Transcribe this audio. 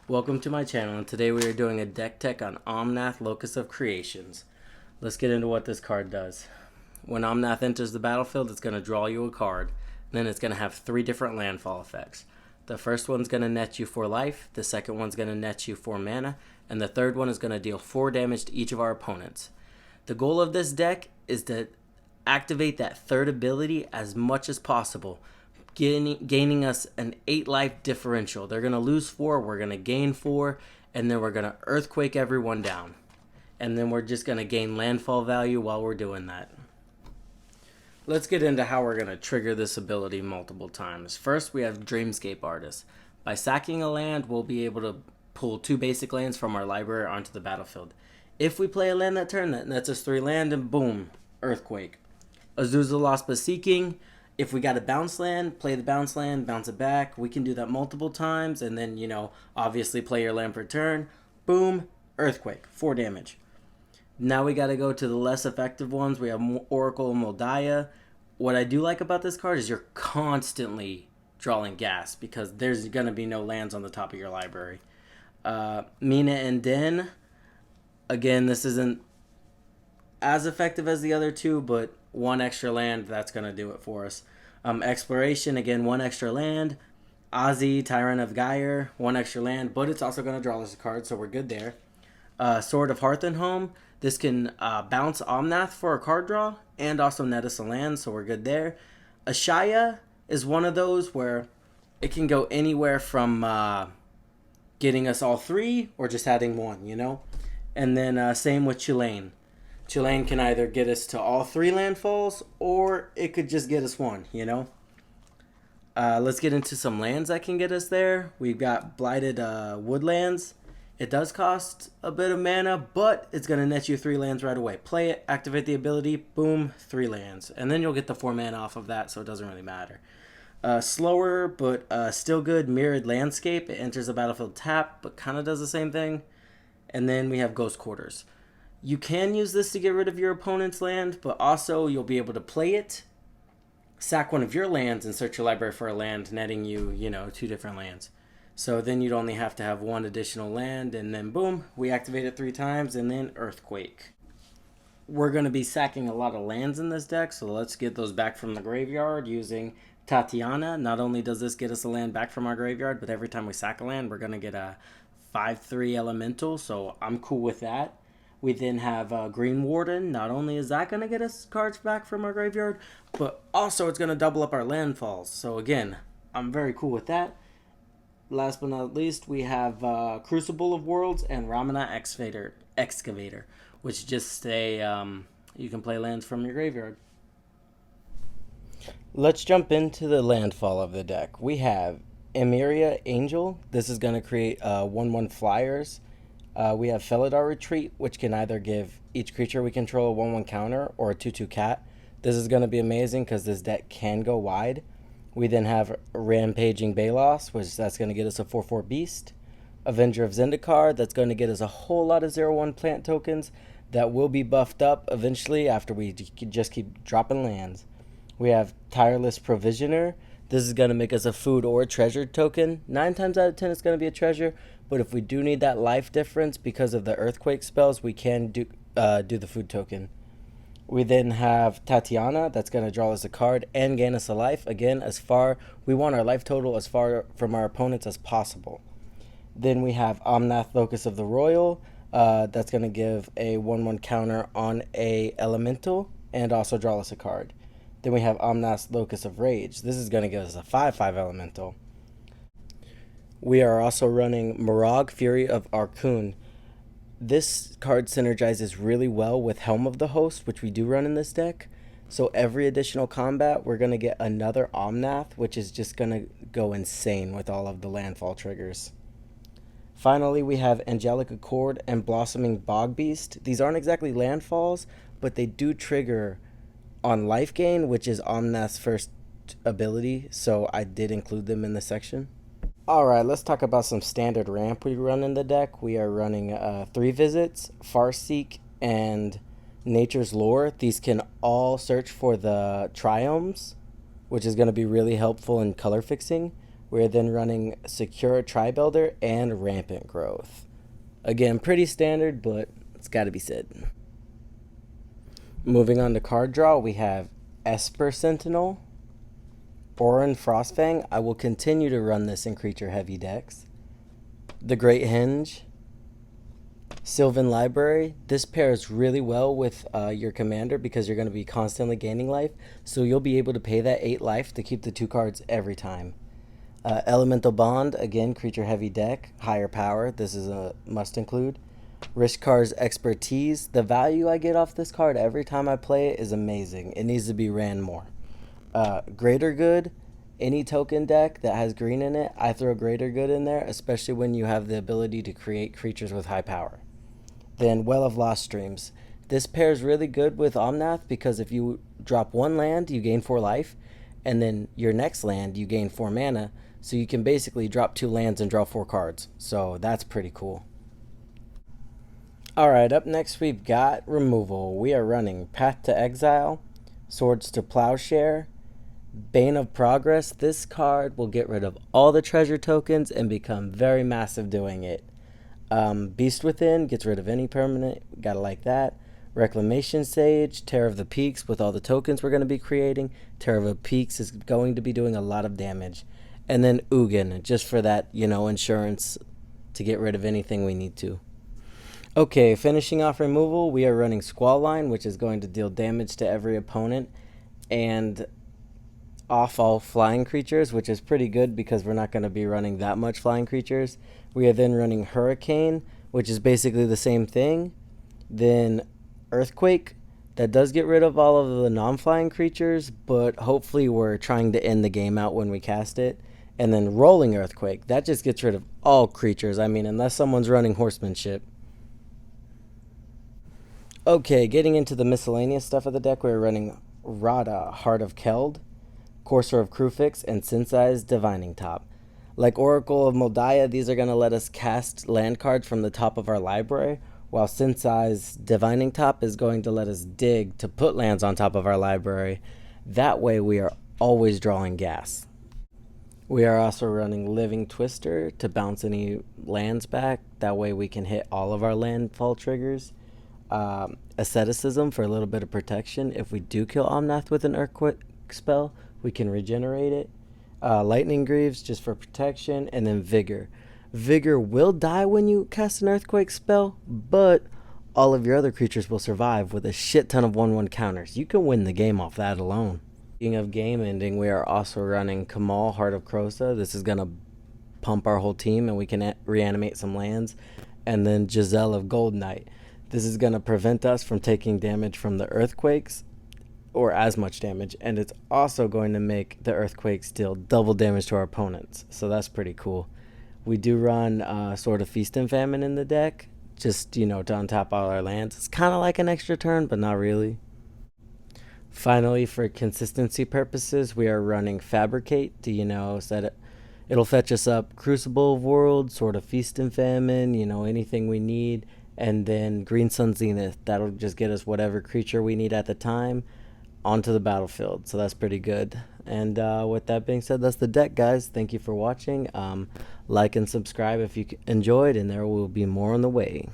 Welcome to my channel, and today we are doing a deck tech on Omnath Locus of Creations. Let's get into what this card does. When Omnath enters the battlefield, it's going to draw you a card. Then it's going to have 3 different landfall effects. The first one's going to net you 4 life, the second one's going to net you 4 mana, and the third one is going to deal 4 damage to each of our opponents. The goal of this deck is to activate that third ability as much as possible, gaining us an 8 life differential. They're going to lose 4, we're going to gain 4, and then we're going to earthquake everyone down. And then we're just going to gain landfall value while we're doing that. Let's get into how we're going to trigger this ability multiple times. First, we have Dreamscape Artist. By sacking a land, we'll be able to pull 2 basic lands from our library onto the battlefield. If we play a land that turn, that nets us 3 land, and boom, earthquake. Azusa Lost But Seeking. If we got a bounce land, play the bounce land, bounce it back. We can do that multiple times, and then, obviously play your land per turn. Boom, earthquake, 4 damage. Now we got to go to the less effective ones. We have Oracle and Moldiah. What I do like about this card is you're constantly drawing gas because there's going to be no lands on the top of your library. Mina and Den. Again, this isn't as effective as the other 2, but 1 extra land, that's going to do it for us. Exploration, again, 1 extra land. Ozzy, Tyrant of Gyre, 1 extra land, but it's also going to draw us a card, so we're good there. Sword of Hearth and Home. This can bounce Omnath for a card draw and also net us a land, so we're good there. Ashaya is one of those where it can go anywhere from getting us all 3 or just adding 1, And then same with Chilane. Chilane can either get us to all 3 landfalls or it could just get us 1, Let's get into some lands that can get us there. We've got Blighted Woodlands. It does cost a bit of mana, but it's going to net you 3 lands right away. Play it, activate the ability, boom, 3 lands. And then you'll get the 4 mana off of that, so it doesn't really matter. Slower, but still good, Mirrored Landscape. It enters the battlefield tapped, but kind of does the same thing. And then we have Ghost Quarters. You can use this to get rid of your opponent's land, but also you'll be able to play it, sack one of your lands, and search your library for a land, netting you, 2 different lands. So then you'd only have to have 1 additional land, and then boom, we activate it 3 times, and then earthquake. We're going to be sacking a lot of lands in this deck, so let's get those back from the graveyard using Tatiana. Not only does this get us a land back from our graveyard, but every time we sack a land, we're going to get a 5/3 elemental, so I'm cool with that. We then have Green Warden. Not only is that going to get us cards back from our graveyard, but also it's going to double up our landfalls. So again, I'm very cool with that. Last but not least, we have Crucible of Worlds and Ramana Excavator, which just say you can play lands from your graveyard. Let's jump into the landfall of the deck. We have Emeria Angel. This is going to create 1/1 flyers. We have Felidar Retreat, which can either give each creature we control a 1/1 counter or a 2/2 cat. This is going to be amazing because this deck can go wide. We then have Rampaging Balos, which that's going to get us a 4/4 beast. Avenger of Zendikar, that's going to get us a whole lot of 0/1 plant tokens that will be buffed up eventually after we just keep dropping lands. We have Tireless Provisioner. This is going to make us a food or treasure token. 9 times out of 10 it's going to be a treasure, but if we do need that life difference because of the earthquake spells, we can do the food token. We then have Tatiana, that's going to draw us a card and gain us a life. Again, we want our life total as far from our opponents as possible. Then we have Omnath Locus of the Royal. That's going to give a 1/1 counter on a elemental and also draw us a card. Then we have Omnath Locus of Rage. This is going to give us a 5/5 elemental. We are also running Morag, Fury of Arcun. This card synergizes really well with Helm of the Host, which we do run in this deck. So every additional combat, we're going to get another Omnath, which is just going to go insane with all of the landfall triggers. Finally, we have Angelic Accord and Blossoming Bogbeast. These aren't exactly landfalls, but they do trigger on life gain, which is Omnath's first ability, so I did include them in the section. Alright, let's talk about some standard ramp we run in the deck. We are running 3 Visits, Farseek, and Nature's Lore. These can all search for the triomes, which is going to be really helpful in color fixing. We're then running Secure Tri-Builder and Rampant Growth. Again, pretty standard, but it's got to be said. Moving on to card draw, we have Esper Sentinel, Orin Frostfang. I will continue to run this in creature heavy decks. The Great Henge, Sylvan Library. This pairs really well with your commander because you're going to be constantly gaining life, so you'll be able to pay that 8 life to keep the 2 cards every time. Elemental Bond, again, creature heavy deck, higher power. This is a must include. Rishkar's Expertise. The value I get off this card every time I play it is amazing. It needs to be ran more. Greater Good. Any token deck that has green in it, I throw Greater Good in there, especially when you have the ability to create creatures with high power. Then Well of Lost Streams. This pairs really good with Omnath because if you drop 1 land, you gain 4 life, and then your next land, you gain 4 mana, so you can basically drop 2 lands and draw 4 cards. So that's pretty cool. Alright, up next we've got removal. We are running Path to Exile, Swords to Plowshare, Bane of Progress. This card will get rid of all the treasure tokens and become very massive doing it. Beast Within gets rid of any permanent. Gotta like that. Reclamation Sage, Terror of the Peaks with all the tokens we're going to be creating. Terror of the Peaks is going to be doing a lot of damage. And then Ugin, just for that, insurance to get rid of anything we need to. Okay, finishing off removal, we are running Squall Line, which is going to deal damage to every opponent and off all flying creatures, which is pretty good because we're not going to be running that much flying creatures. We are then running Hurricane, which is basically the same thing. Then Earthquake, that does get rid of all of the non-flying creatures, but hopefully we're trying to end the game out when we cast it. And then Rolling Earthquake, that just gets rid of all creatures. I mean, unless someone's running Horsemanship. Okay, getting into the miscellaneous stuff of the deck, we're running Rada, Heart of Keld, Courser of Krufix, and Sinsai's Divining Top. Like Oracle of Moldiah, these are going to let us cast land cards from the top of our library, while Sinsai's Divining Top is going to let us dig to put lands on top of our library. That way we are always drawing gas. We are also running Living Twister to bounce any lands back. That way we can hit all of our landfall triggers. Asceticism for a little bit of protection. If we do kill Omnath with an Earthquake spell, we can regenerate it. Lightning Greaves just for protection. And then Vigor. Vigor will die when you cast an Earthquake spell, but all of your other creatures will survive with a shit ton of 1/1 counters. You can win the game off that alone. Speaking of game ending, we are also running Kamal, Heart of Krosa. This is going to pump our whole team and we can reanimate some lands. And then Giselle of Gold Knight. This is going to prevent us from taking damage from the earthquakes or as much damage. And it's also going to make the earthquakes deal double damage to our opponents. So that's pretty cool. We do run Sword of Feast and Famine in the deck. Just, to untap all our lands. It's kind of like an extra turn, but not really. Finally, for consistency purposes, we are running Fabricate to, so that it'll fetch us up Crucible of Worlds, Sword of Feast and Famine, anything we need. And then Green Sun Zenith, that'll just get us whatever creature we need at the time onto the battlefield. So that's pretty good. And with that being said, that's the deck, guys. Thank you for watching. Like and subscribe if you enjoyed, and there will be more on the way.